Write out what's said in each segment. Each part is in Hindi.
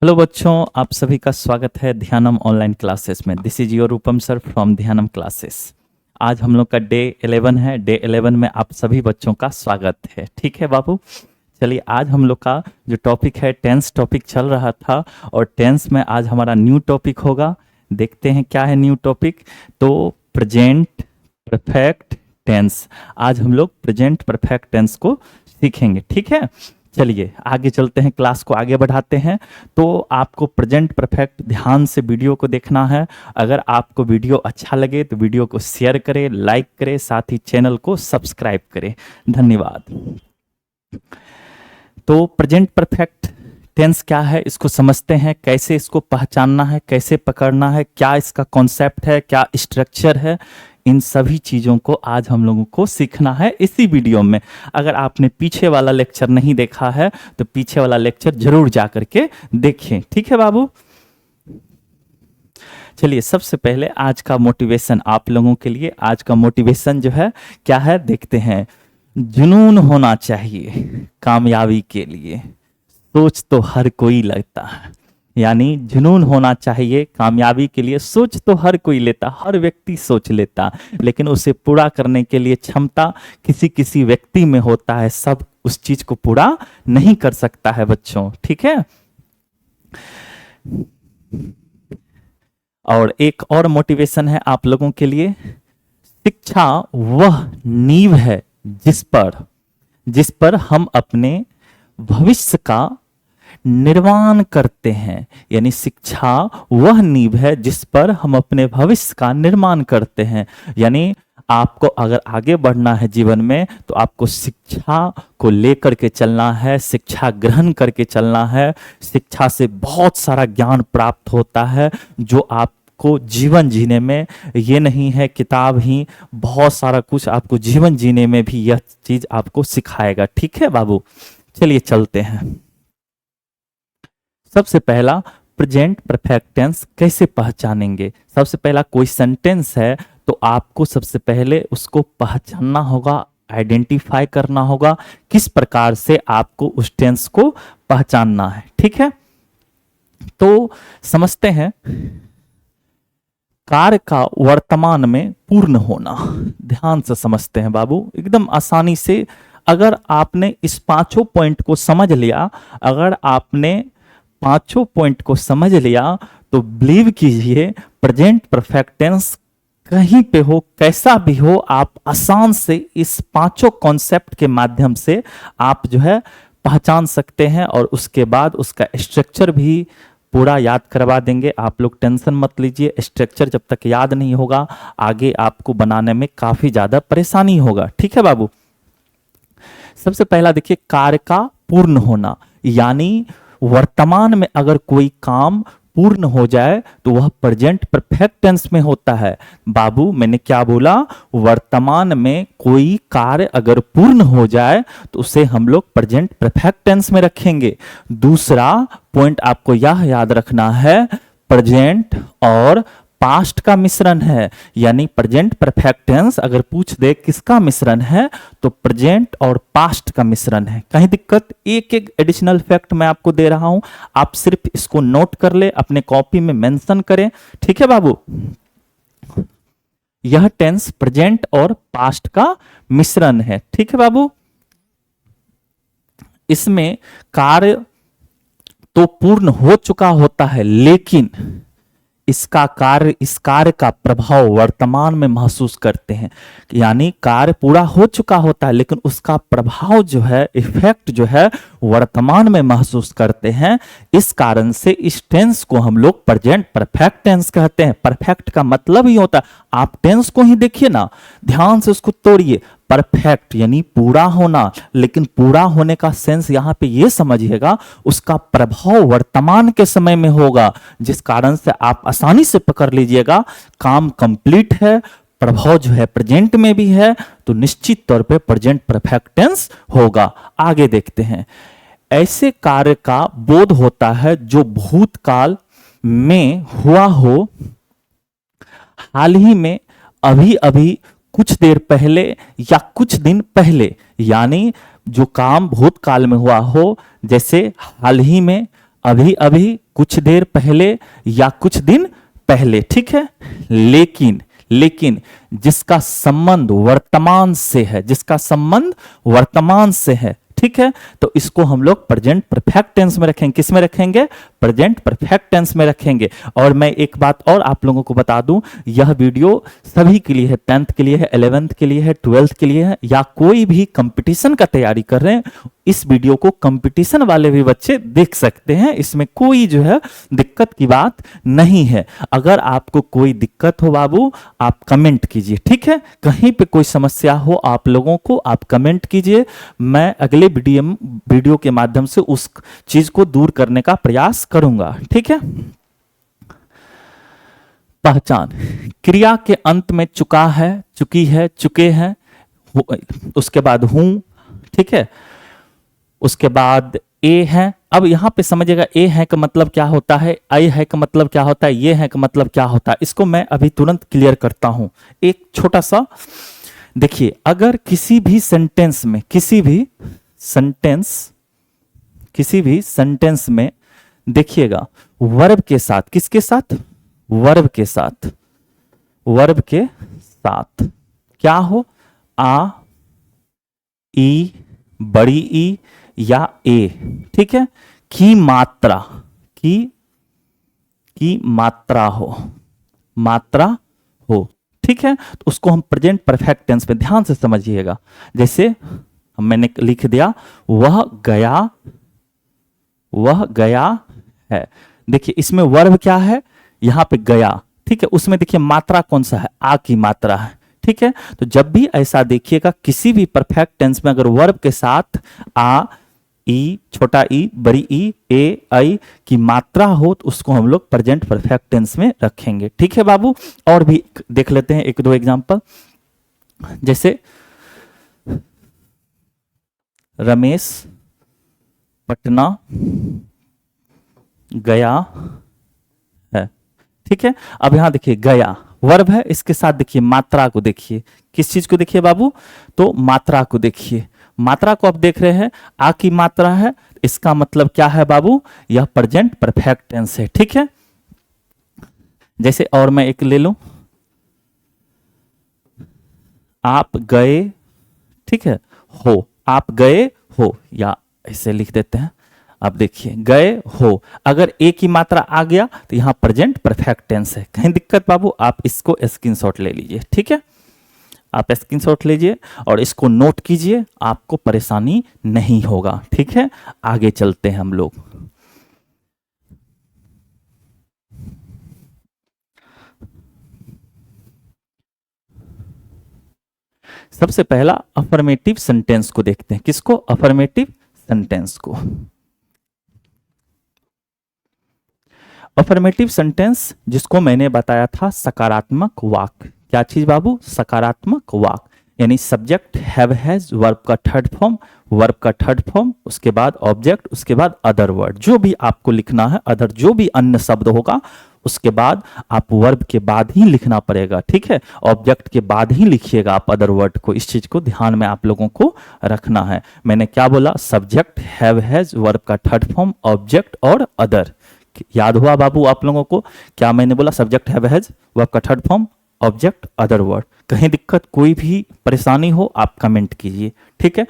हेलो बच्चों, आप सभी का स्वागत है ध्यानम ऑनलाइन क्लासेस में। This is your Rupam sir from Dhyanam classes. आज हम लोग का डे 11 है। डे 11 में आप सभी बच्चों का स्वागत है। ठीक है बाबू, चलिए आज हम लोग का जो टॉपिक है टेंस टॉपिक चल रहा था, और टेंस में आज हमारा न्यू टॉपिक होगा। देखते हैं क्या है न्यू टॉपिक। तो प्रेजेंट परफेक्ट टेंस, आज हम लोग प्रेजेंट परफेक्ट टेंस को सीखेंगे। ठीक है, चलिए आगे चलते हैं, क्लास को आगे बढ़ाते हैं। तो आपको प्रेजेंट परफेक्ट ध्यान से वीडियो को देखना है। अगर आपको वीडियो अच्छा लगे तो वीडियो को शेयर करें, लाइक करें, साथ ही चैनल को सब्सक्राइब करें। धन्यवाद। तो प्रेजेंट परफेक्ट टेंस क्या है, इसको समझते हैं। कैसे इसको पहचानना है, कैसे पकड़ना है, क्या इसका कॉन्सेप्ट है, क्या स्ट्रक्चर है, इन सभी चीज़ों को आज हम लोगों को सीखना है इसी वीडियो में। अगर आपने पीछे वाला लेक्चर नहीं देखा है तो पीछे वाला लेक्चर जरूर जा करके देखें। ठीक है बाबू, चलिए सबसे पहले आज का मोटिवेशन आप लोगों के लिए। आज का मोटिवेशन जो है क्या है देखते हैं। जुनून होना चाहिए कामयाबी के लिए, सोच तो हर कोई लगता है। यानी जुनून होना चाहिए कामयाबी के लिए, सोच तो हर कोई लेता, हर व्यक्ति सोच लेता, लेकिन उसे पूरा करने के लिए क्षमता किसी किसी व्यक्ति में होता है। सब उस चीज को पूरा नहीं कर सकता है बच्चों। ठीक है, और एक और मोटिवेशन है आप लोगों के लिए। शिक्षा वह नींव है जिस पर हम अपने भविष्य का निर्माण करते हैं। यानी शिक्षा वह नींव है जिस पर हम अपने भविष्य का निर्माण करते हैं। यानी आपको अगर आगे बढ़ना है जीवन में तो आपको शिक्षा को लेकर के चलना है, शिक्षा ग्रहण करके चलना है। शिक्षा से बहुत सारा ज्ञान प्राप्त होता है जो आपको जीवन जीने में, ये नहीं है किताब ही, बहुत सारा कुछ आपको जीवन जीने में भी यह चीज आपको सिखाएगा। ठीक है बाबू, चलिए चलते हैं। सबसे पहला प्रेजेंट परफेक्ट टेंस कैसे पहचानेंगे। सबसे पहला कोई सेंटेंस है तो आपको सबसे पहले उसको पहचानना होगा, आइडेंटिफाई करना होगा किस प्रकार से आपको उस टेंस को पहचानना है। ठीक है, तो समझते हैं। कार्य का वर्तमान में पूर्ण होना, ध्यान से समझते हैं बाबू, एकदम आसानी से। अगर आपने इस पांचों पॉइंट को समझ लिया, अगर आपने पांचों पॉइंट को समझ लिया तो बिलीव कीजिए प्रेजेंट परफेक्ट टेंस कहीं पे हो, कैसा भी हो, आप आसान से इस पांचों कॉन्सेप्ट के माध्यम से आप जो है पहचान सकते हैं, और उसके बाद उसका स्ट्रक्चर भी पूरा याद करवा देंगे। आप लोग टेंशन मत लीजिए, स्ट्रक्चर जब तक याद नहीं होगा आगे आपको बनाने में काफी ज्यादा परेशानी होगा। ठीक है बाबू, सबसे पहला देखिए कार्य का पूर्ण होना, यानी वर्तमान में अगर कोई काम पूर्ण हो जाए तो वह प्रेजेंट परफेक्ट टेंस में होता है। बाबू मैंने क्या बोला, वर्तमान में कोई कार्य अगर पूर्ण हो जाए तो उसे हम लोग प्रेजेंट परफेक्ट टेंस में रखेंगे। दूसरा पॉइंट आपको यह याद रखना है, प्रेजेंट और पास्ट का मिश्रण है। यानी प्रेजेंट परफेक्ट टेंस अगर पूछ दे किसका मिश्रण है तो प्रेजेंट और पास्ट का मिश्रण है। कहीं दिक्कत, एक एक एडिशनल फैक्ट मैं आपको दे रहा हूं, आप सिर्फ इसको नोट कर ले, अपने कॉपी में मेंशन करें। ठीक है बाबू, यह टेंस प्रेजेंट और पास्ट का मिश्रण है। ठीक है बाबू, इसमें कार्य तो पूर्ण हो चुका होता है, लेकिन इस कार्य का प्रभाव वर्तमान में महसूस करते हैं। यानी कार्य पूरा हो चुका होता है लेकिन उसका प्रभाव जो है, इफेक्ट जो है, वर्तमान में महसूस करते हैं। इस कारण से इस टेंस को हम लोग प्रेजेंट परफेक्ट टेंस कहते हैं। परफेक्ट का मतलब ही होता है, आप टेंस को ही देखिए ना, ध्यान से उसको तोड़िए। परफेक्ट यानी पूरा होना, लेकिन पूरा होने का सेंस यहां पे ये समझिएगा उसका प्रभाव वर्तमान के समय में होगा, जिस कारण से आप आसानी से पकड़ लीजिएगा काम कंप्लीट है, प्रभाव जो है प्रेजेंट में भी है, तो निश्चित तौर पे प्रेजेंट परफेक्ट टेंस होगा। आगे देखते हैं। ऐसे कार्य का बोध होता है जो भूतकाल में हुआ हो, हाल ही में, अभी अभी, कुछ देर पहले या कुछ दिन पहले। यानी जो काम भूतकाल में हुआ हो, जैसे हाल ही में, अभी अभी, कुछ देर पहले या कुछ दिन पहले, ठीक है। लेकिन जिसका संबंध वर्तमान से है, जिसका संबंध वर्तमान से है, ठीक है, तो इसको हम लोग प्रेजेंट परफेक्ट टेंस में रखेंगे। किस में रखेंगे? प्रेजेंट परफेक्ट टेंस में रखेंगे। और मैं एक बात और आप लोगों को बता दूं, यह वीडियो सभी के लिए है, 10th के लिए है, 11th के लिए है, 12th के लिए है, या कोई भी कंपटीशन का तैयारी कर रहे हैं, इस वीडियो को कंपटीशन वाले भी बच्चे देख सकते हैं। इसमें कोई जो है दिक्कत की बात नहीं है। अगर आपको कोई दिक्कत हो बाबू, आप कमेंट कीजिए, ठीक है। कहीं पे कोई समस्या हो आप लोगों को, आप कमेंट कीजिए। मैं अगले वीडियो के माध्यम से उस चीज को दूर करने का प्रयास करूंगा, ठीक है। पहचान, क्रिया के अंत में चुका है, चुकी है, चुके हैं, उसके बाद हूं, ठीक है, उसके बाद ए है। अब यहां पे समझिएगा, ए है का मतलब क्या होता है, आई है का मतलब क्या होता है, ये है का मतलब क्या होता है, इसको मैं अभी तुरंत क्लियर करता हूं। एक छोटा सा देखिए, अगर किसी भी सेंटेंस में, किसी भी सेंटेंस में देखिएगा, वर्ब के साथ, किसके साथ? वर्ब के साथ, वर्ब के साथ क्या हो, आ, ई, बड़ी ई या ए, ठीक है, की मात्रा, की मात्रा हो, ठीक है, तो उसको हम प्रेजेंट परफेक्ट टेंस में, ध्यान से समझिएगा। जैसे मैंने लिख दिया, वह गया है। देखिए इसमें वर्ब क्या है, यहां पे गया, ठीक है, उसमें देखिए मात्रा कौन सा है, आ की मात्रा है, ठीक है। तो जब भी ऐसा देखिएगा, किसी भी परफेक्ट टेंस में अगर वर्ब के साथ आ, ई, छोटा ई, बड़ी ई, ए, आई की मात्रा हो, तो उसको हम लोग प्रेजेंट परफेक्ट टेंस में रखेंगे, ठीक है बाबू। और भी देख लेते हैं एक दो एग्जांपल। जैसे रमेश पटना गया है, ठीक है। अब यहां देखिए गया वर्ब है, इसके साथ देखिए मात्रा को देखिए, किस चीज को देखिए बाबू, तो मात्रा को देखिए। मात्रा को आप देख रहे हैं, आ की मात्रा है, इसका मतलब क्या है बाबू, यह प्रेजेंट परफेक्ट टेंस है, ठीक है। जैसे और मैं एक ले लूं, आप गए, ठीक है, हो, आप गए हो, या ऐसे लिख देते हैं। अब देखिए गए हो, अगर ए की मात्रा आ गया तो यहां प्रेजेंट परफेक्ट टेंस है। कहीं दिक्कत बाबू, आप इसको स्क्रीनशॉट ले लीजिए, ठीक है, आप स्क्रीनशॉट लीजिए और इसको नोट कीजिए, आपको परेशानी नहीं होगा, ठीक है। आगे चलते हैं हम लोग। सबसे पहला अफर्मेटिव सेंटेंस को देखते हैं। किसको? अफर्मेटिव सेंटेंस को। अफर्मेटिव सेंटेंस जिसको मैंने बताया था सकारात्मक वाक्य। क्या चीज बाबू? सकारात्मक वाक्य, यानी सब्जेक्ट हैव हैज, वर्ब का थर्ड फॉर्म, उसके बाद ऑब्जेक्ट, उसके बाद अदर वर्ड। जो भी आपको लिखना है, अदर जो भी अन्य शब्द होगा उसके बाद आप वर्ब के बाद ही लिखना पड़ेगा, ठीक है। ऑब्जेक्ट के बाद ही लिखिएगा आप अदर वर्ड को। इस चीज को ध्यान में आप लोगों को रखना है। मैंने क्या बोला? सब्जेक्ट हैव हैज, वर्ब का थर्ड फॉर्म, ऑब्जेक्ट और अदर। याद हुआ बाबू आप लोगों को? क्या मैंने बोला? सब्जेक्ट हैव हैज, वर्ब का third form, object, other word. कहीं दिक्कत, कोई भी परेशानी हो आप कमेंट कीजिए, ठीक है।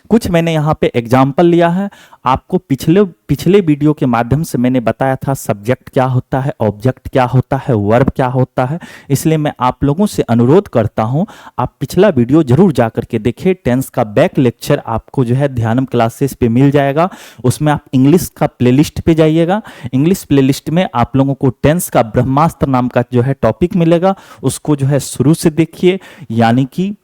कुछ मैंने यहाँ पे एग्जाम्पल लिया है। आपको पिछले वीडियो के माध्यम से मैंने बताया था सब्जेक्ट क्या होता है, ऑब्जेक्ट क्या होता है, वर्ब क्या होता है। इसलिए मैं आप लोगों से अनुरोध करता हूँ, आप पिछला वीडियो जरूर जा करके देखिए। टेंस का बैक लेक्चर आपको जो है ध्यानम क्लासेस पे मिल जाएगा। उसमें आप इंग्लिश का प्लेलिस्ट पे जाइएगा। इंग्लिश प्लेलिस्ट में आप लोगों को टेंस का ब्रह्मास्त्र नाम का जो है टॉपिक मिलेगा। उसको जो है शुरू से देखिए, यानी कि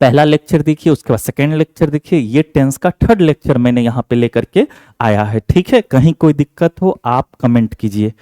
पहला लेक्चर देखिए, उसके बाद सेकेंड लेक्चर देखिए। ये टेंस का थर्ड लेक्चर मैंने यहाँ पे लेकर के आया है, ठीक है। कहीं कोई दिक्कत हो आप कमेंट कीजिए।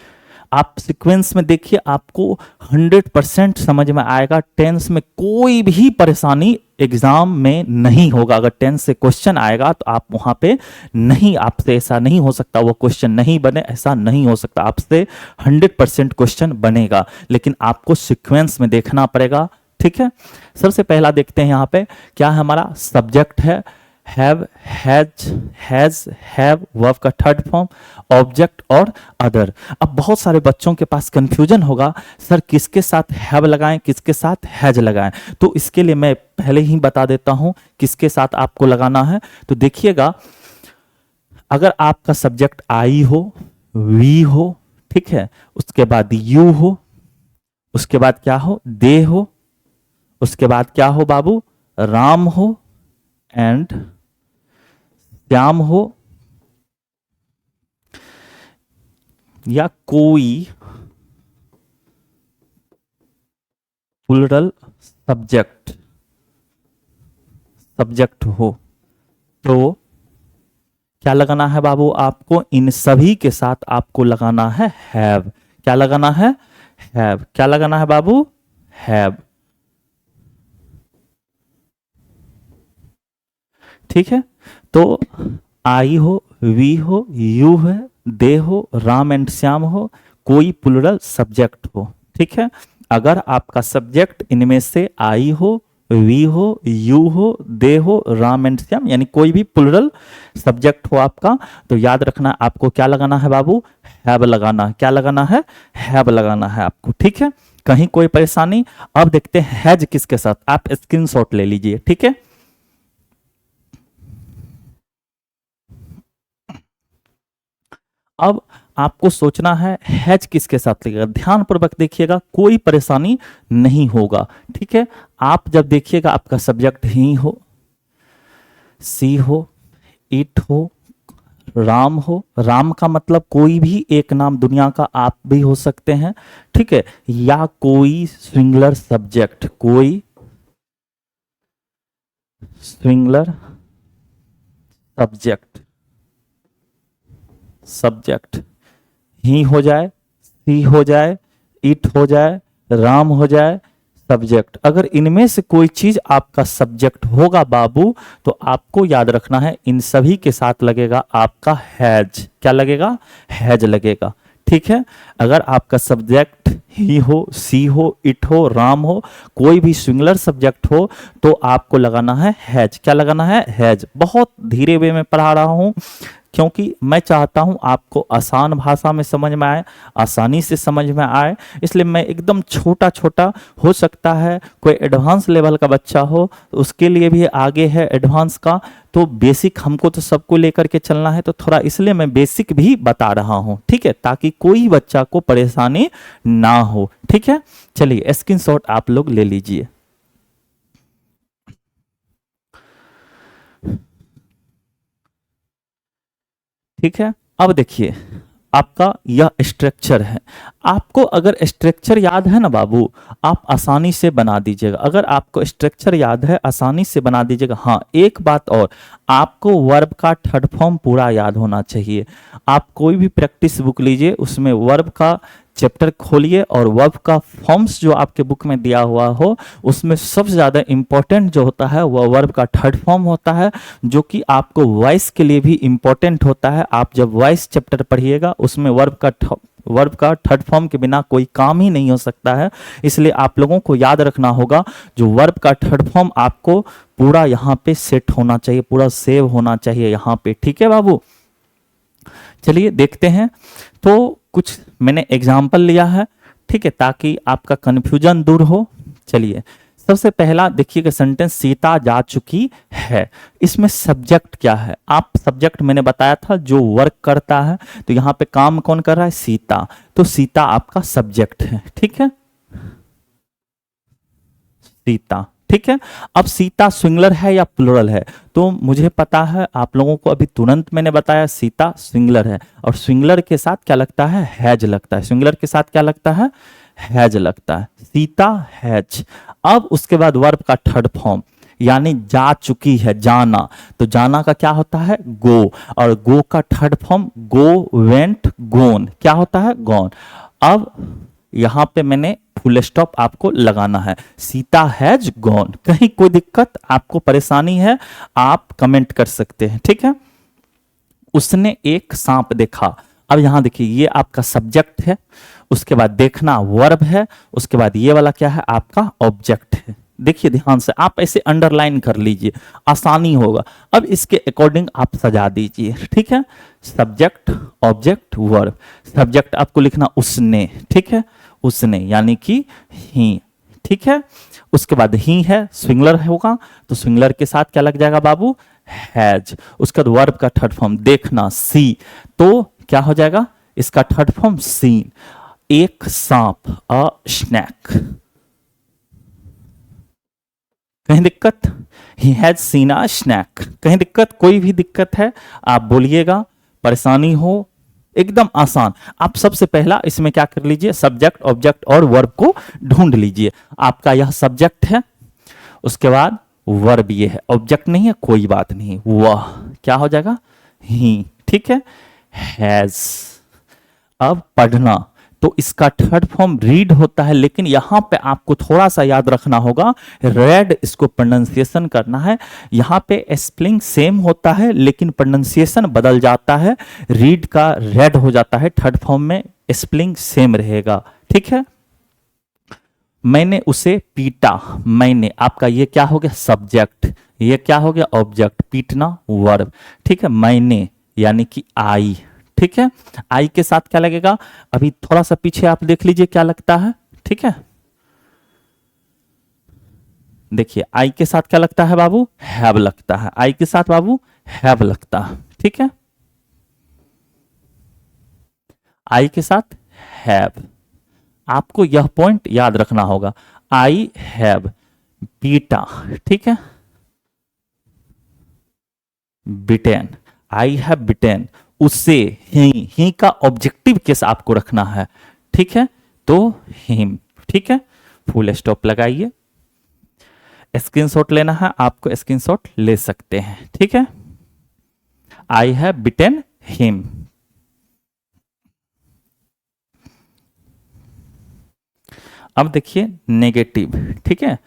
आप सीक्वेंस में देखिए, आपको 100% समझ में आएगा। टेंस में कोई भी परेशानी एग्जाम में नहीं होगा। अगर टेंस से क्वेश्चन आएगा तो आप वहां पे नहीं, आपसे ऐसा नहीं हो सकता वो क्वेश्चन नहीं बने, ऐसा नहीं हो सकता। आपसे 100% क्वेश्चन बनेगा, लेकिन आपको सीक्वेंस में देखना पड़ेगा, ठीक है। सबसे पहला देखते हैं यहाँ पे क्या है हमारा? सब्जेक्ट है, हैव, हैज, हैव वर्ब का थर्ड फॉर्म, ऑब्जेक्ट और अदर। अब बहुत सारे बच्चों के पास कंफ्यूजन होगा, सर किसके साथ हैव लगाएं, किसके साथ हैज लगाएं। तो इसके लिए मैं पहले ही बता देता हूं किसके साथ आपको लगाना है। तो देखिएगा, अगर आपका सब्जेक्ट आई हो, वी हो, ठीक है, उसके बाद यू हो, उसके बाद क्या हो, दे हो, उसके बाद क्या हो बाबू, राम हो एंड श्याम हो, या कोई प्लूरल सब्जेक्ट हो, तो क्या लगाना है बाबू आपको, इन सभी के साथ आपको लगाना है हैव। क्या लगाना है, हैव। क्या लगाना है बाबू, हैव। ठीक है, तो आई हो, वी हो, यू है, दे हो, राम एंड श्याम हो, कोई प्लूरल सब्जेक्ट हो। ठीक है, अगर आपका सब्जेक्ट इनमें से आई हो, वी हो, यू हो, दे हो, राम एंड श्याम, यानी कोई भी प्लूरल सब्जेक्ट हो आपका, तो याद रखना आपको क्या लगाना है बाबू, हैव लगाना है। क्या लगाना है, हैव लगाना है आपको। ठीक है, कहीं कोई परेशानी। अब देखते हैं हैज किसके साथ, आप स्क्रीनशॉट ले लीजिए। ठीक है, अब आपको सोचना है हैज किसके साथ लगेगा। ध्यानपूर्वक देखिएगा, कोई परेशानी नहीं होगा। ठीक है, आप जब देखिएगा आपका सब्जेक्ट ही हो, सी हो, इट हो, राम हो, राम का मतलब कोई भी एक नाम दुनिया का आप भी हो सकते हैं। ठीक है, या कोई सिंगुलर सब्जेक्ट, कोई सिंगुलर सब्जेक्ट ही हो जाए, सी हो जाए, इट हो जाए, राम हो जाए, सब्जेक्ट। अगर इनमें से कोई चीज आपका सब्जेक्ट होगा बाबू, तो आपको याद रखना है इन सभी के साथ लगेगा आपका हैज। क्या लगेगा, हैज लगेगा। ठीक है, अगर आपका सब्जेक्ट ही हो, सी हो, इट हो, राम हो, कोई भी सिंगुलर सब्जेक्ट हो, तो आपको लगाना है हैज। क्या लगाना है, हैज। बहुत धीरे वे में पढ़ा रहा हूं, क्योंकि मैं चाहता हूं आपको आसान भाषा में समझ में आए, आसानी से समझ में आए, इसलिए मैं एकदम छोटा छोटा, हो सकता है कोई एडवांस लेवल का बच्चा हो तो उसके लिए भी आगे है एडवांस का, तो बेसिक हमको तो सबको लेकर के चलना है, तो थोड़ा इसलिए मैं बेसिक भी बता रहा हूं। ठीक है, ताकि कोई बच्चा को परेशानी ना हो। ठीक है, चलिए स्क्रीनशॉट आप लोग ले लीजिए। ठीक है, अब देखिए आपका यह स्ट्रक्चर है। आपको अगर स्ट्रक्चर याद है ना बाबू, आप आसानी से बना दीजिएगा। अगर आपको स्ट्रक्चर याद है आसानी से बना दीजिएगा। हाँ, एक बात और, आपको वर्ब का थर्ड फॉर्म पूरा याद होना चाहिए। आप कोई भी प्रैक्टिस बुक लीजिए, उसमें वर्ब का चैप्टर खोलिए और वर्ब का फॉर्म्स जो आपके बुक में दिया हुआ हो, उसमें सबसे ज़्यादा इंपॉर्टेंट जो होता है वह वर्ब का थर्ड फॉर्म होता है, जो कि आपको वॉइस के लिए भी इंपॉर्टेंट होता है। आप जब वॉइस चैप्टर पढ़िएगा, उसमें वर्ब का थर्ड फॉर्म के बिना कोई काम ही नहीं हो सकता है। इसलिए आप लोगों को याद रखना होगा, जो वर्ब का थर्ड फॉर्म आपको पूरा यहाँ पे सेट होना चाहिए, पूरा सेव होना चाहिए यहाँ पे। ठीक है बाबू, चलिए देखते हैं। तो कुछ मैंने एग्जाम्पल लिया है, ठीक है, ताकि आपका कंफ्यूजन दूर हो। चलिए, सबसे पहला देखिएगा सेंटेंस, सीता जा चुकी है। इसमें सब्जेक्ट क्या है, आप सब्जेक्ट मैंने बताया था जो वर्क करता है, तो यहाँ पे काम कौन कर रहा है, सीता। तो सीता आपका सब्जेक्ट है। ठीक है, सीता। ठीक है, अब सीता सिंगुलर है या प्लूरल है, तो मुझे पता है आप लोगों को अभी तुरंत मैंने बताया सीता सिंगुलर है, और सिंगुलर के साथ क्या लगता है, हैज लगता है। सिंगुलर के साथ क्या लगता है, हैज लगता है। सीता हैज। अब उसके बाद वर्ब का थर्ड फॉर्म, यानी जा चुकी है, जाना। तो जाना का क्या होता है, गो, और गो का थर्ड फॉर्म गो, वेंट, गोन। क्या होता है, गॉन। अब यहां पे मैंने फुल स्टॉप आपको लगाना है, सीता हैज गॉन। कहीं कोई दिक्कत आपको परेशानी है, आप कमेंट कर सकते हैं। ठीक है, उसने एक सांप देखा। अब यहां देखिए, ये आपका सब्जेक्ट है, उसके बाद देखना वर्ब है, उसके बाद ये वाला क्या है, आपका ऑब्जेक्ट है। देखिए ध्यान से, आप ऐसे अंडरलाइन कर लीजिए, आसानी होगा। अब इसके अकॉर्डिंग आप सजा दीजिए, ठीक है। Subject, object, verb. सब्जेक्ट आपको लिखना उसने, ठीक है, उसने यानी कि ही, ठीक है। उसके बाद ही है, स्विंगलर होगा, तो स्विंगलर के साथ क्या लग जाएगा बाबू, हैज। उसके बाद वर्ब का थर्ड फॉर्म देखना, सी, तो क्या हो जाएगा इसका थर्ड फॉर्म सीन। एक सांप, अ स्नैक। कहीं दिक्कत, he has seen a snake, कहीं दिक्कत, कोई भी दिक्कत है आप बोलिएगा, परेशानी हो, एकदम आसान। आप सबसे पहला इसमें क्या कर लीजिए, सब्जेक्ट, ऑब्जेक्ट और वर्ब को ढूंढ लीजिए। आपका यह सब्जेक्ट है, उसके बाद वर्ब ये है, ऑब्जेक्ट नहीं है, कोई बात नहीं, वह क्या हो जाएगा, ही, ठीक है, हैज। अब पढ़ना, तो इसका थर्ड फॉर्म रीड होता है, लेकिन यहां पे आपको थोड़ा सा याद रखना होगा, रेड इसको प्रोनाउंसिएशन करना है। यहां पे स्पेलिंग सेम होता है लेकिन प्रोनाउंसिएशन बदल जाता है, रीड का रेड हो जाता है, थर्ड फॉर्म में स्पेलिंग सेम रहेगा, ठीक है। मैंने उसे पीटा, मैंने, आपका ये क्या हो गया सब्जेक्ट, ये क्या हो गया ऑब्जेक्ट, पीटना वर्ब, ठीक है। मैंने यानी कि आई, ठीक है। आई के साथ क्या लगेगा, अभी थोड़ा सा पीछे आप देख लीजिए क्या लगता है, ठीक है। देखिए आई के साथ क्या लगता है बाबू, हैव लगता है, आई के साथ बाबू हैव लगता है, ठीक है। आई के साथ हैव, आपको यह पॉइंट याद रखना होगा, आई हैव बीटा, ठीक है, बिटेन, आई हैव बिटेन, उससे, ही का ऑब्जेक्टिव केस आपको रखना है, ठीक है, तो हिम, ठीक है। फुल स्टॉप लगाइए, स्क्रीनशॉट लेना है आपको, स्क्रीनशॉट ले सकते हैं, ठीक है। I have bitten him. अब देखिए नेगेटिव, ठीक है,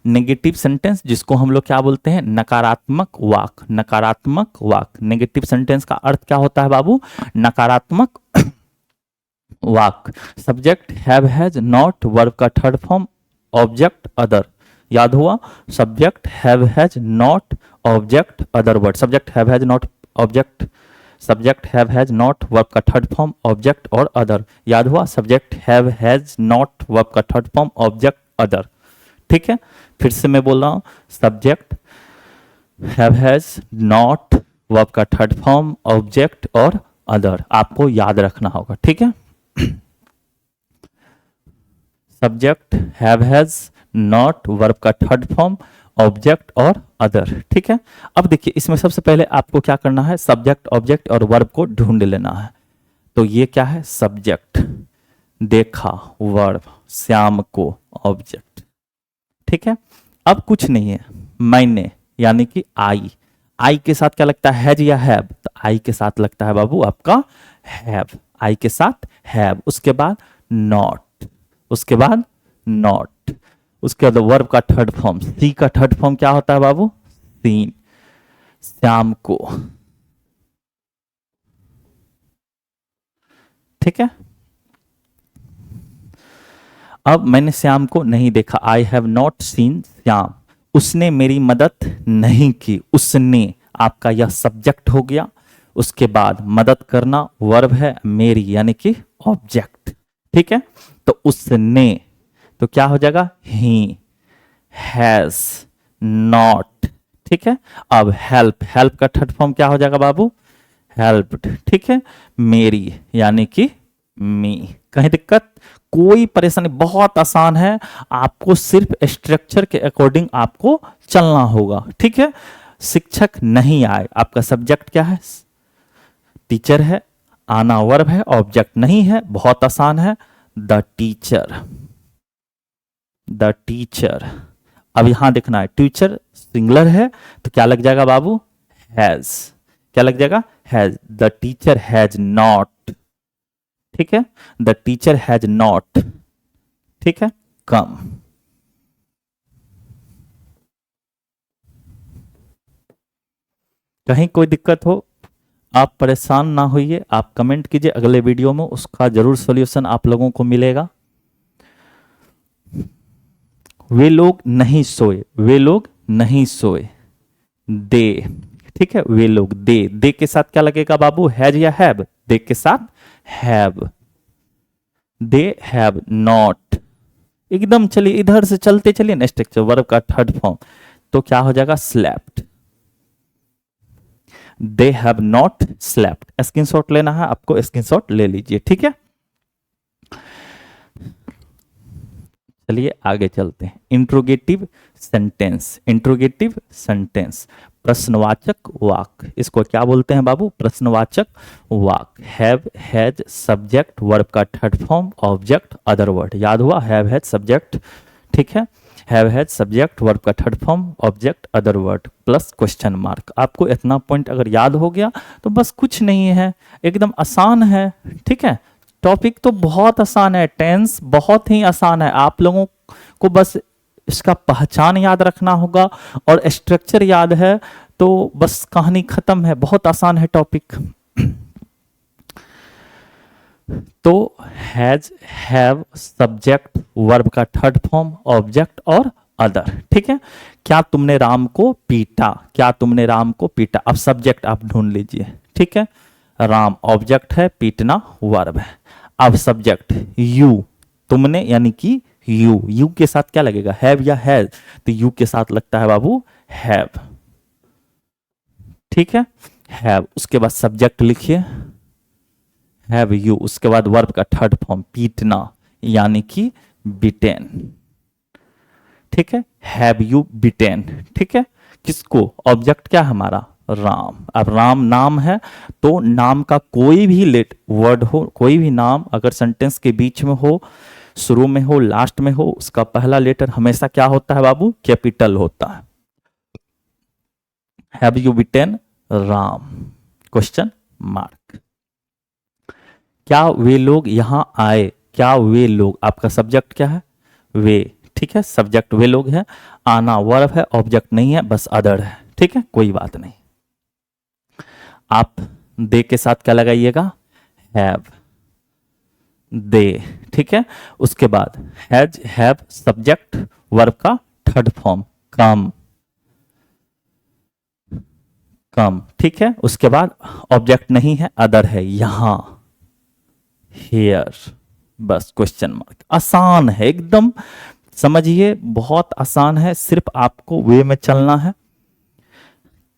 नेगेटिव सेंटेंस जिसको हम लोग क्या बोलते हैं, नकारात्मक वाक, नकारात्मक वाक। नेगेटिव सेंटेंस का अर्थ क्या होता है बाबू, नकारात्मक वाक। Subject have has not, verb का थर्ड फॉर्म ऑब्जेक्ट अदर, याद हुआ, subject have has not, object other word, subject have has not, object, subject have has not, verb का थर्ड फॉर्म ऑब्जेक्ट और अदर, याद हुआ, subject have has not, verb का थर्ड फॉर्म ऑब्जेक्ट अदर, ठीक है। फिर से मैं बोल रहा हूं, subject have has not, verb का थर्ड फॉर्म ऑब्जेक्ट और अदर, आपको याद रखना होगा, ठीक है। Subject have has not, verb का थर्ड फॉर्म ऑब्जेक्ट और अदर, ठीक है। अब देखिए इसमें सबसे पहले आपको क्या करना है, सब्जेक्ट, ऑब्जेक्ट और वर्ब को ढूंढ लेना है। तो ये क्या है, सब्जेक्ट, देखा वर्ब, श्याम को ऑब्जेक्ट, ठीक है। अब कुछ नहीं है, मैंने यानी कि आई, आई के साथ क्या लगता है, हैज या हैव, तो आई के साथ लगता है बाबू आपका हैव, आई के साथ हैव। उसके बाद नॉट, उसके बाद नॉट, उसके बाद वर्ब का थर्ड फॉर्म, सी का थर्ड फॉर्म क्या होता है बाबू, सीन, श्याम को, ठीक है। अब मैंने श्याम को नहीं देखा, I have not seen Shyam, उसने मेरी मदद नहीं की, उसने आपका यह सब्जेक्ट हो गया। उसके बाद मदद करना वर्ब है, मेरी यानी कि ऑब्जेक्ट, ठीक है। तो उसने, तो क्या हो जाएगा, ही हैज नॉट, ठीक है। अब हेल्प, हेल्प का थर्ड फॉर्म क्या हो जाएगा बाबू, हेल्प्ड, ठीक है, मेरी यानी कि मी। कहीं दिक्कत, कोई परेशानी, बहुत आसान है, आपको सिर्फ स्ट्रक्चर के अकॉर्डिंग आपको चलना होगा, ठीक है। शिक्षक नहीं आए, आपका सब्जेक्ट क्या है, टीचर है, आना वर्ब है, ऑब्जेक्ट नहीं है, बहुत आसान है, द टीचर, द टीचर। अब यहां देखना है, टीचर सिंगुलर है तो क्या लग जाएगा बाबू, हैज, क्या लग जाएगा, has, the teacher has not, ठीक है, द टीचर हैज नॉट, ठीक है, कम। कहीं कोई दिक्कत हो आप परेशान ना होइए, आप कमेंट कीजिए, अगले वीडियो में उसका जरूर सॉल्यूशन आप लोगों को मिलेगा। वे लोग नहीं सोए, वे लोग नहीं सोए। दे, ठीक है, वे लोग, दे के साथ क्या लगेगा बाबू, हैज या हैव, दे के साथ हैव, दे हैव नॉट। एकदम चलिए इधर से चलते चलिए नेक्स्ट स्ट्रक्चर, वर्ब का थर्ड फॉर्म, तो क्या हो जाएगा, slept. They have not slept. Screenshot लेना है आपको, स्क्रीनशॉट ले लीजिए, ठीक है। चलिए आगे चलते हैं। इंट्रोगेटिव सेंटेंस, इंट्रोगेटिव सेंटेंस, प्रश्नवाचक वाक्य, इसको क्या बोलते हैं बाबू, प्रश्नवाचक वाक्य। हैव हैज सब्जेक्ट वर्ब का third form object other word, याद हुआ, हैव हैज सब्जेक्ट, ठीक है, हैव हैज सब्जेक्ट वर्ब का third form object other word plus question mark. आपको इतना पॉइंट अगर याद हो गया तो बस कुछ नहीं है, एकदम आसान है, ठीक है। टॉपिक तो बहुत आसान है, टेंस बहुत ही आसान है, आप लोगों को बस इसका पहचान याद रखना होगा और स्ट्रक्चर याद है तो बस कहानी खत्म है, बहुत आसान है टॉपिक। तो हैज हैव सब्जेक्ट वर्ब का थर्ड फॉर्म ऑब्जेक्ट और अदर, ठीक है। क्या तुमने राम को पीटा, क्या तुमने राम को पीटा, अब सब्जेक्ट आप ढूंढ लीजिए, ठीक है। राम ऑब्जेक्ट है, पीटना वर्ब है। अब सब्जेक्ट यू, तुमने यानी कि यू के साथ क्या लगेगा, हैव या हैज, तो यू के साथ लगता है बाबू हैव, ठीक है, हैव। उसके बाद सब्जेक्ट लिखिए हैव यू, उसके बाद वर्ब का थर्ड फॉर्म पीटना यानी कि बिटेन, ठीक है, हैव यू बिटेन, ठीक है। किसको, ऑब्जेक्ट क्या हमारा, राम। अब राम नाम है तो नाम का कोई भी लेट वर्ड हो, कोई भी नाम अगर सेंटेंस के बीच में हो, शुरू में हो, लास्ट में हो, उसका पहला लेटर हमेशा क्या होता है बाबू, कैपिटल होता है। Have you bitten Ram, question mark. क्या वे लोग यहां आए, क्या वे लोग, आपका सब्जेक्ट क्या है, वे, ठीक है, सब्जेक्ट वे लोग है, आना वर्ब है, ऑब्जेक्ट नहीं है, बस अदर है, ठीक है, कोई बात नहीं। आप दे के साथ क्या लगाइएगा, हैव, दे, ठीक है। उसके बाद हैज हैव सब्जेक्ट वर्ब का थर्ड फॉर्म कम, कम, ठीक है। उसके बाद ऑब्जेक्ट नहीं है, अदर है, यहां, हियर, बस क्वेश्चन मार्क। आसान है एकदम, समझिए बहुत आसान है, सिर्फ आपको वे में चलना है।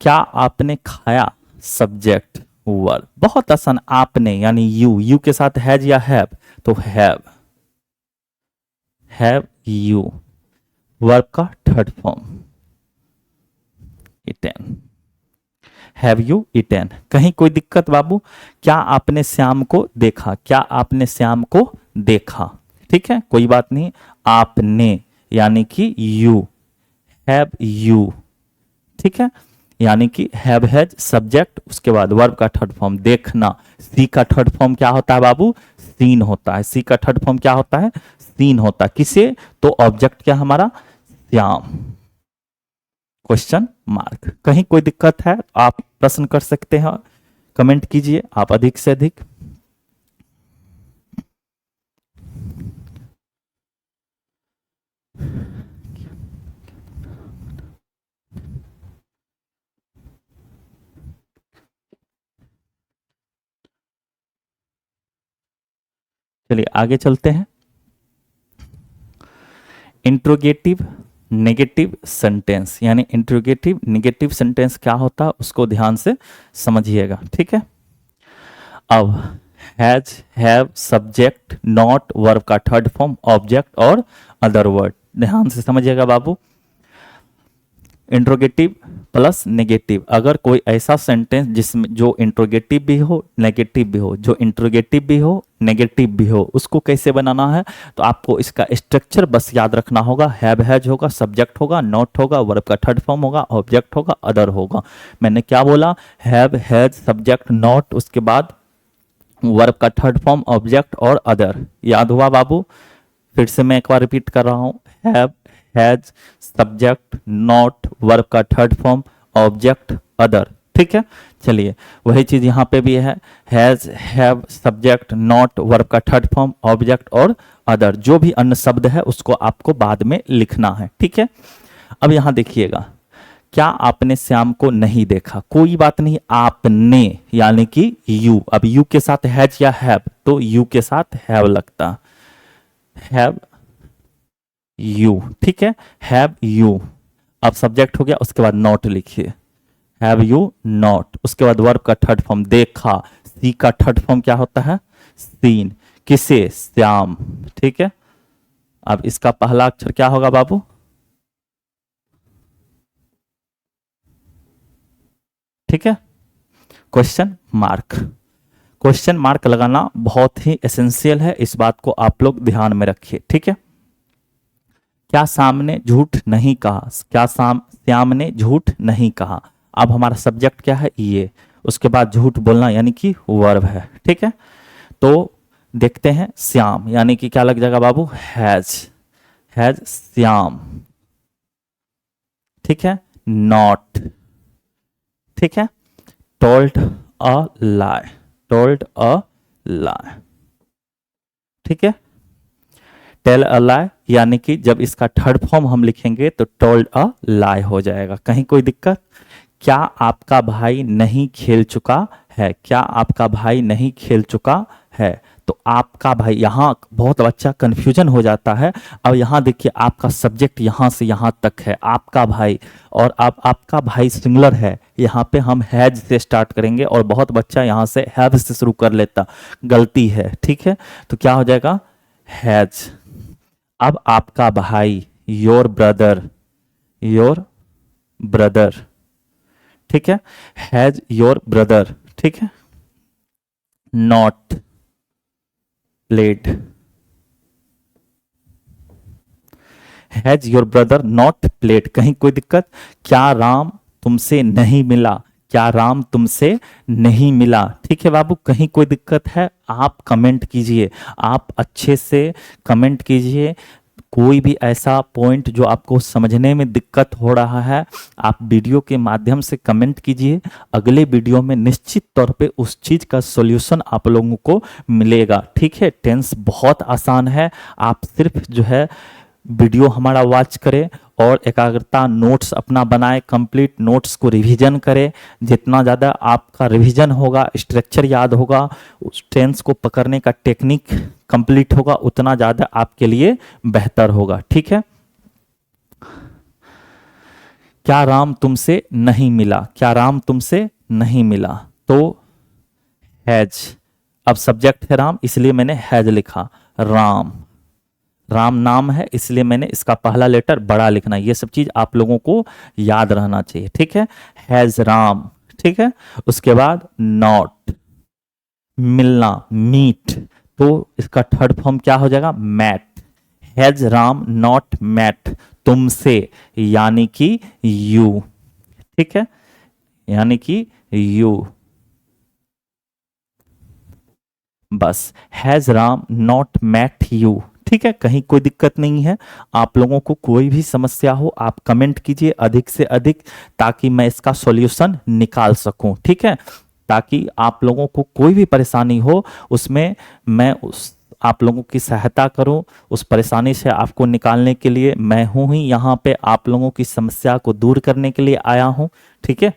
क्या आपने खाया, सब्जेक्ट वर्ब, बहुत आसान। आपने यानी यू के साथ हैज या हैव, तो हैव यू वर्ब का third form eaten, have you eaten. कहीं कोई दिक्कत बाबू, क्या आपने श्याम को देखा, क्या आपने श्याम को देखा, ठीक है, कोई बात नहीं। आपने यानी कि यू, हैव यू, ठीक है, यानी कि हैव हैज सब्जेक्ट, उसके बाद वर्ब का थर्ड फॉर्म देखना। सी का थर्ड फॉर्म क्या होता है बाबू, सीन होता है। सी का थर्ड फॉर्म क्या होता है, सीन होता है। किसे, तो ऑब्जेक्ट क्या हमारा, श्याम, क्वेश्चन मार्क। कहीं कोई दिक्कत है आप प्रश्न कर सकते हैं, कमेंट कीजिए आप अधिक से अधिक। चलिए आगे चलते हैं। इंट्रोगेटिव नेगेटिव सेंटेंस, यानी इंट्रोगेटिव नेगेटिव सेंटेंस क्या होता है उसको ध्यान से समझिएगा, ठीक है। अब has have subject not verb का थर्ड फॉर्म ऑब्जेक्ट और अदर वर्ड, ध्यान से समझिएगा बाबू। इंट्रोगेटिव प्लस नेगेटिव, अगर कोई ऐसा सेंटेंस जिसमें जो इंट्रोगेटिव भी हो नेगेटिव भी हो, जो इंट्रोगेटिव भी हो नेगेटिव भी हो, उसको कैसे बनाना है, तो आपको इसका स्ट्रक्चर बस याद रखना होगा। हैव हैज होगा, सब्जेक्ट होगा, नॉट होगा, वर्ब का थर्ड फॉर्म होगा, ऑब्जेक्ट होगा, अदर होगा। मैंने क्या बोला, हैव हैज सब्जेक्ट नॉट, उसके बाद वर्ब का थर्ड फॉर्म ऑब्जेक्ट और अदर, याद हुआ बाबू। फिर से मैं एक बार रिपीट कर रहा हूं, have has subject not verb का थर्ड फॉर्म ऑब्जेक्ट अदर, ठीक है। चलिए वही चीज यहां पे भी है, has have subject not verb का थर्ड फॉर्म ऑब्जेक्ट और अदर, जो भी अन्य शब्द है उसको आपको बाद में लिखना है, ठीक है। अब यहां देखिएगा, क्या आपने श्याम को नहीं देखा, कोई बात नहीं, आपने यानी कि यू, अब यू के साथ हैज या हैव, तो यू के साथ हैव लगता, हैव यू, ठीक है, हैव यू। अब सब्जेक्ट हो गया, उसके बाद नॉट लिखिए, हैव यू नॉट। उसके बाद वर्ब का थर्ड फॉर्म देखा, सी का थर्ड फॉर्म क्या होता है, सीन, किसे, श्याम, ठीक है। अब इसका पहला अक्षर क्या होगा बाबू, ठीक है, क्वेश्चन मार्क। क्वेश्चन मार्क लगाना बहुत ही एसेंशियल है, इस बात को आप लोग ध्यान में रखिए, ठीक है। क्या श्याम ने झूठ नहीं कहा, क्या श्याम ने झूठ नहीं कहा। अब हमारा सब्जेक्ट क्या है, ये, उसके बाद झूठ बोलना यानी कि वर्ब है, ठीक है। तो देखते हैं, श्याम यानी कि क्या लग जाएगा बाबू, हैज, हैज श्याम, ठीक है, नॉट, ठीक है, टोल्ड अ लाई, टोल्ड अ लाई, ठीक है। टेल अ लाई यानी कि जब इसका थर्ड फॉर्म हम लिखेंगे तो टोल्ड अ लाई हो जाएगा, कहीं कोई दिक्कत। क्या आपका भाई नहीं खेल चुका है, क्या आपका भाई नहीं खेल चुका है, तो आपका भाई, यहां बहुत बच्चा कंफ्यूजन हो जाता है। अब यहां देखिए, आपका सब्जेक्ट यहां से यहां तक है, आपका भाई, और आपका भाई सिंगुलर है, यहां पे हम हैज से स्टार्ट करेंगे, और बहुत बच्चा यहां से हैव से शुरू कर लेता, गलती है, ठीक है। तो क्या हो जाएगा, हैज। अब आपका भाई, योर ब्रदर, योर ब्रदर, ठीक है, हैज योर ब्रदर, ठीक है, not played, has your brother not played, कहीं कोई दिक्कत। क्या राम तुमसे नहीं मिला, क्या राम तुमसे नहीं मिला, ठीक है बाबू, कहीं कोई दिक्कत है, आप कमेंट कीजिए, आप अच्छे से कमेंट कीजिए। कोई भी ऐसा पॉइंट जो आपको समझने में दिक्कत हो रहा है, आप वीडियो के माध्यम से कमेंट कीजिए, अगले वीडियो में निश्चित तौर पे उस चीज़ का सॉल्यूशन आप लोगों को मिलेगा, ठीक है। टेंस बहुत आसान है, आप सिर्फ जो है वीडियो हमारा वॉच करें और एकाग्रता नोट्स अपना बनाए, कंप्लीट नोट्स को रिवीजन करें। जितना ज़्यादा आपका रिवीजन होगा, स्ट्रक्चर याद होगा, उस टेंस को पकड़ने का टेक्निक कंप्लीट होगा, उतना ज़्यादा आपके लिए बेहतर होगा, ठीक है। क्या राम तुमसे नहीं मिला, क्या राम तुमसे नहीं मिला, तो हैज, अब सब्जेक्ट है राम, इसलिए मैंने हैज लिखा, राम, राम नाम है इसलिए मैंने इसका पहला लेटर बड़ा लिखना, ये सब चीज आप लोगों को याद रहना चाहिए, ठीक है। हैज राम, ठीक है। उसके बाद नॉट, मिलना, मीट, तो इसका थर्ड फॉर्म क्या हो जाएगा, met, has Ram not met तुमसे, यानी कि यू, ठीक है, यानी कि यू, बस, has Ram not met you, ठीक है, कहीं कोई दिक्कत नहीं है। आप लोगों को कोई भी समस्या हो आप कमेंट कीजिए अधिक से अधिक, ताकि मैं इसका सॉल्यूशन निकाल सकूं, ठीक है, ताकि आप लोगों को कोई भी परेशानी हो उसमें मैं आप लोगों की सहायता करूं, उस परेशानी से आपको निकालने के लिए मैं हूं ही यहाँ पे, आप लोगों की समस्या को दूर करने के लिए आया हूं, ठीक है।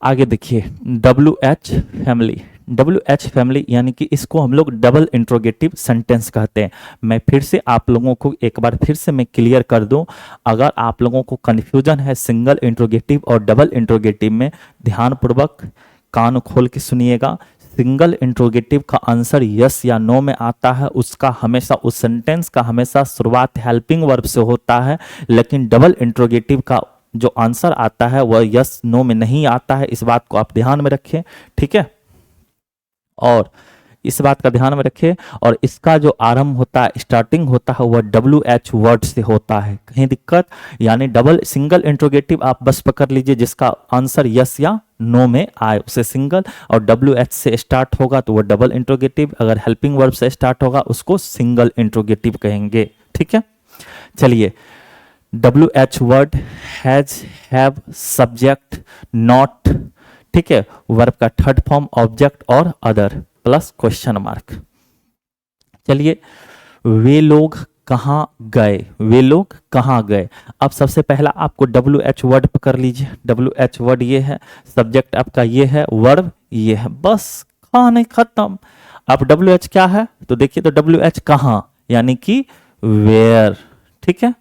आगे देखिए, WH फैमिली, WH फैमिली यानी कि इसको हम लोग डबल इंट्रोगेटिव सेंटेंस कहते हैं। मैं फिर से आप लोगों को एक बार फिर से मैं क्लियर कर दूं, अगर आप लोगों को कन्फ्यूजन है सिंगल इंट्रोगेटिव और डबल इंट्रोगेटिव में, ध्यानपूर्वक कान खोल के सुनिएगा। सिंगल इंट्रोगेटिव का आंसर यस या नो में आता है, उसका हमेशा, उस सेंटेंस का हमेशा शुरुआत हेल्पिंग वर्ब से होता है, लेकिन डबल इंट्रोगेटिव का जो आंसर आता है वह यस नो में नहीं आता है, इस बात को आप ध्यान में रखें, ठीक है। और इस बात का ध्यान में रखें, और इसका जो आरंभ होता है, स्टार्टिंग होता है, वह WH वर्ड से होता है, कहीं दिक्कत, यानी डबल सिंगल इंट्रोगेटिव आप बस पकड़ लीजिए, जिसका आंसर यस या नो में आए उसे सिंगल, और WH से स्टार्ट होगा तो वह डबल इंट्रोगेटिव, अगर हेल्पिंग वर्ब से स्टार्ट होगा उसको सिंगल इंट्रोगेटिव कहेंगे, ठीक है। चलिए, WH word, has, have, subject, not, ठीक है, वर्ब का थर्ड फॉर्म ऑब्जेक्ट और अदर प्लस क्वेश्चन मार्क। चलिए, वे लोग कहाँ गए, वे लोग कहाँ गए। अब सबसे पहला आपको डब्ल्यू एच वर्ड पकड़ लीजिए, डब्ल्यू एच वर्ड ये है, सब्जेक्ट आपका ये है, वर्ब ये है, बस कहानी खत्म। अब डब्ल्यू एच क्या है तो देखिए, तो डब्ल्यू एच कहाँ यानी कि वेयर, ठीक है।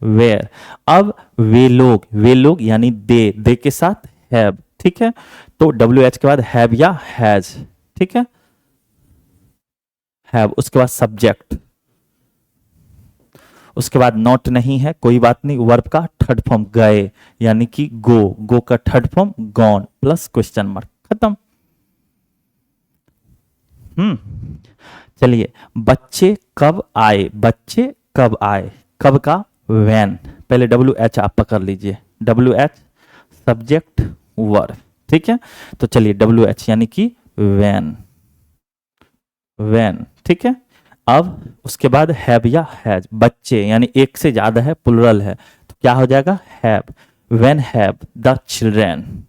वेयर। अब वे लोग यानी दे के साथ हैव, ठीक है। तो डब्ल्यू एच के बाद हैव या हैज, ठीक है, हैव। उसके बाद सब्जेक्ट, उसके बाद नॉट नहीं है, कोई बात नहीं, वर्ब का थर्ड फॉर्म गए यानी कि गो का third form gone plus question mark, खत्म। चलिए, बच्चे कब आए, बच्चे कब आए, कब का वैन। पहले डब्ल्यू एच आप पकड़ लीजिए, डब्ल्यू एच सब्जेक्ट वर्ब, ठीक है। तो चलिए डब्ल्यू एच यानी कि वैन, वैन, ठीक है। अब उसके बाद हैव या हैज, बच्चे यानी एक से ज्यादा है, प्लुरल है, तो क्या हो जाएगा have. When have the children,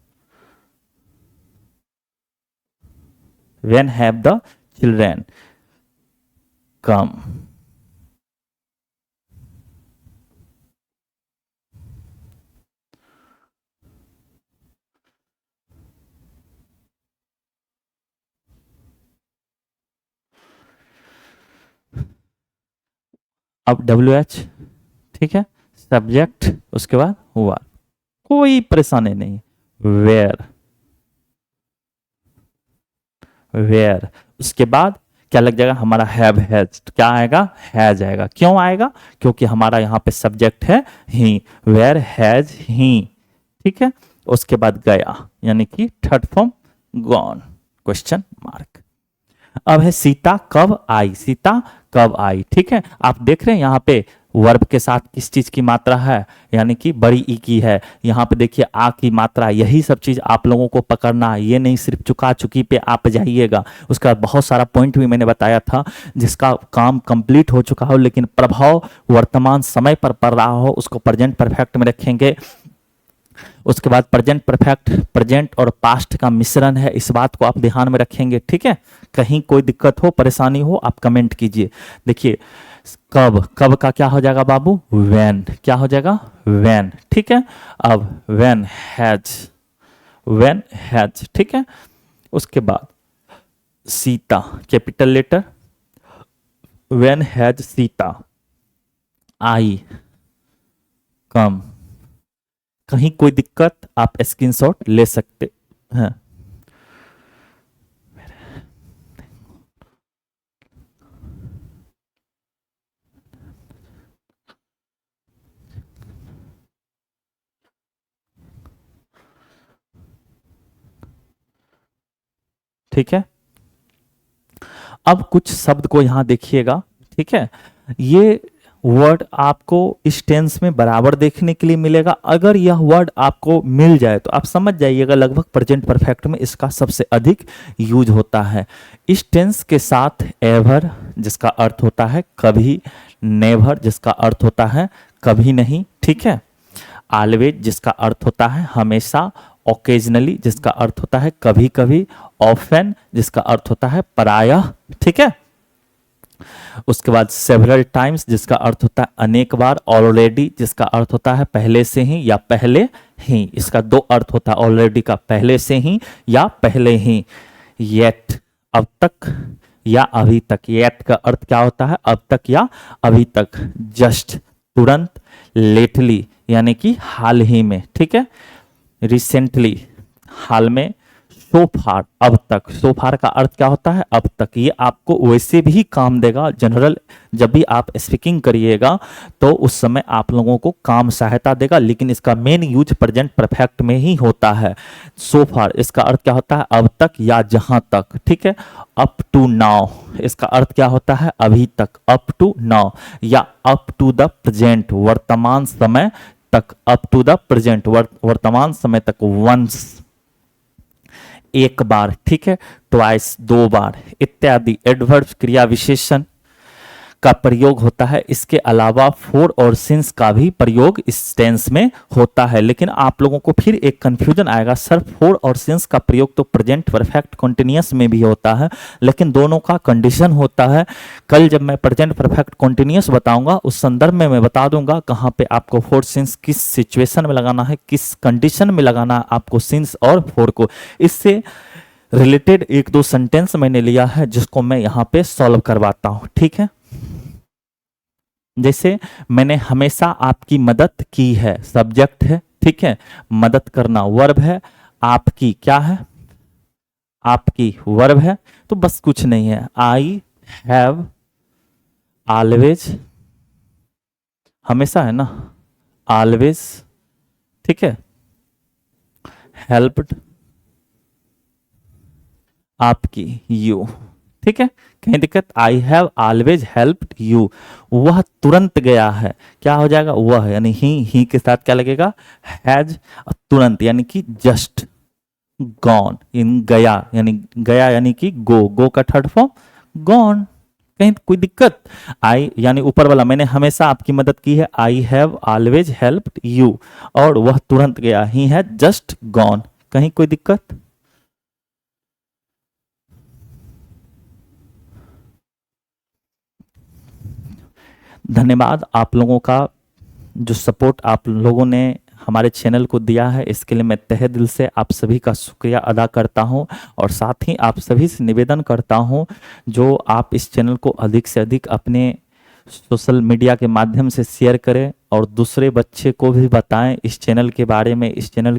when have the children come. अब डब्ल्यू एच, ठीक है, सब्जेक्ट, उसके बाद हुआ, कोई परेशानी नहीं। वेयर, वेयर, उसके बाद क्या लग जाएगा हमारा हैव हैज, तो क्या आएगा हैज आएगा। क्यों आएगा, क्योंकि हमारा यहाँ पे सब्जेक्ट है ही, वेयर हैज ही, ठीक है। उसके बाद गया यानी कि third form gone, question mark. अब है सीता कब आई, सीता कब आई, ठीक है। आप देख रहे हैं यहाँ पे वर्ब के साथ किस चीज की मात्रा है, यानी कि बड़ी ई की है। यहाँ पे देखिए आ की मात्रा, यही सब चीज आप लोगों को पकड़ना है, ये नहीं सिर्फ चुका चुकी पे आप जाइएगा। उसका बहुत सारा पॉइंट भी मैंने बताया था जिसका काम कंप्लीट हो चुका हो लेकिन प्रभाव वर्तमान समय पर पड़ रहा हो, उसको प्रेजेंट परफेक्ट में रखेंगे। उसके बाद प्रेजेंट परफेक्ट, प्रेजेंट और पास्ट का मिश्रण है, इस बात को आप ध्यान में रखेंगे, ठीक है। कहीं कोई दिक्कत हो, परेशानी हो, आप कमेंट कीजिए। देखिए कब, कब का क्या हो जाएगा बाबू व्हेन, क्या हो जाएगा व्हेन, ठीक है। अब व्हेन हैज, व्हेन हैज, ठीक है। उसके बाद Sita capital letter, when has Sita I come. कहीं कोई दिक्कत आप स्क्रीनशॉट ले सकते हैं। ठीक है, अब कुछ शब्द को यहां देखिएगा, ठीक है। ये वर्ड आपको इस टेंस में बराबर देखने के लिए मिलेगा। अगर यह वर्ड आपको मिल जाए तो आप समझ जाइएगा लगभग प्रेजेंट परफेक्ट में इसका सबसे अधिक यूज होता है। इस टेंस के साथ एवर जिसका अर्थ होता है कभी, नेवर जिसका अर्थ होता है कभी नहीं, ठीक है, ऑलवेज जिसका अर्थ होता है हमेशा, ओकेजनली जिसका अर्थ होता है कभी कभी, ऑफन जिसका अर्थ होता है प्रायः, ठीक है। उसके बाद सेवरल टाइम्स जिसका अर्थ होता है अनेक बार, ऑलरेडी जिसका अर्थ होता है पहले से ही या पहले ही, इसका दो अर्थ होता है ऑलरेडी का पहले से ही या पहले ही, येट अब तक या अभी तक, येट का अर्थ क्या होता है अब तक या अभी तक, जस्ट तुरंत, लेटली यानी कि हाल ही में, ठीक है, रिसेंटली हाल में, सो फार अब तक, सो फार का अर्थ क्या होता है अब तक। ये आपको वैसे भी काम देगा जनरल, जब भी आप स्पीकिंग करिएगा तो उस समय आप लोगों को काम सहायता देगा, लेकिन इसका मेन यूज प्रेजेंट परफेक्ट में ही होता है। सो फार इसका अर्थ क्या होता है अब तक या जहां तक, ठीक है। अप टू नाउ इसका अर्थ क्या होता है अभी तक, अप टू नाउ, या अप टू द प्रेजेंट वर्तमान समय तक, अप टू द प्रेजेंट वर्तमान समय तक, वंस एक बार, ठीक है, ट्वाइस दो बार इत्यादि। एडवर्ब्स क्रिया विशेषण का प्रयोग होता है, इसके अलावा फोर और सिंस का भी प्रयोग इस टेंस में होता है। लेकिन आप लोगों को फिर एक कंफ्यूजन आएगा, सर फोर और सिंस का प्रयोग तो प्रेजेंट परफेक्ट कंटिन्यूअस में भी होता है, लेकिन दोनों का कंडीशन होता है। कल जब मैं प्रेजेंट परफेक्ट कंटिन्यूअस बताऊंगा उस संदर्भ में मैं बता दूंगा कहाँ पे आपको फोर सिंस किस सिचुएशन में लगाना है, किस कंडीशन में लगाना है आपको सिंस और फोर को। इससे रिलेटेड एक दो सेंटेंस मैंने लिया है जिसको मैं यहां पे सॉल्व करवाता हूं, ठीक है। जैसे मैंने हमेशा आपकी मदद की है, सब्जेक्ट है, ठीक है, मदद करना वर्ब है, आपकी क्या है, आपकी वर्ब है, तो बस कुछ नहीं है, आई हैव ऑलवेज, हमेशा है ना, ऑलवेज, ठीक है, हेल्प्ड आपकी यू, ठीक है, कहीं दिक्कत, I have always helped you, वह तुरंत गया है, क्या हो जाएगा, वह यानी ही के साथ क्या लगेगा, हैज, तुरंत यानी कि जस्ट, गॉन इन गया यानी कि गो का थर्ड फॉर्म गॉन, कहीं कोई दिक्कत, आई यानी ऊपर वाला मैंने हमेशा आपकी मदद की है, I have always helped you, और वह तुरंत गया, ही हैज जस्ट गॉन, कहीं कोई दिक्कत। धन्यवाद आप लोगों का, जो सपोर्ट आप लोगों ने हमारे चैनल को दिया है, इसके लिए मैं तहे दिल से आप सभी का शुक्रिया अदा करता हूं, और साथ ही आप सभी से निवेदन करता हूं जो आप इस चैनल को अधिक से अधिक अपने सोशल मीडिया के माध्यम से शेयर करें और दूसरे बच्चे को भी बताएं इस चैनल के बारे में। इस चैनल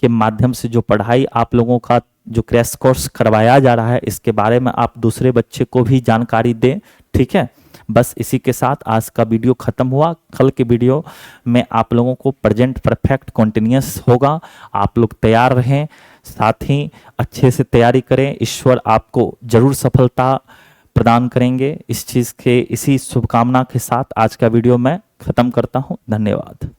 के माध्यम से जो पढ़ाई आप लोगों का जो क्रैश कोर्स करवाया जा रहा है, इसके बारे में आप दूसरे बच्चे को भी जानकारी दें, ठीक है। बस इसी के साथ आज का वीडियो खत्म हुआ। कल के वीडियो में आप लोगों को प्रेजेंट परफेक्ट कंटिन्यूअस होगा, आप लोग तैयार रहें, साथ ही अच्छे से तैयारी करें, ईश्वर आपको जरूर सफलता प्रदान करेंगे। इस चीज़ के इसी शुभकामना के साथ आज का वीडियो मैं खत्म करता हूं। धन्यवाद।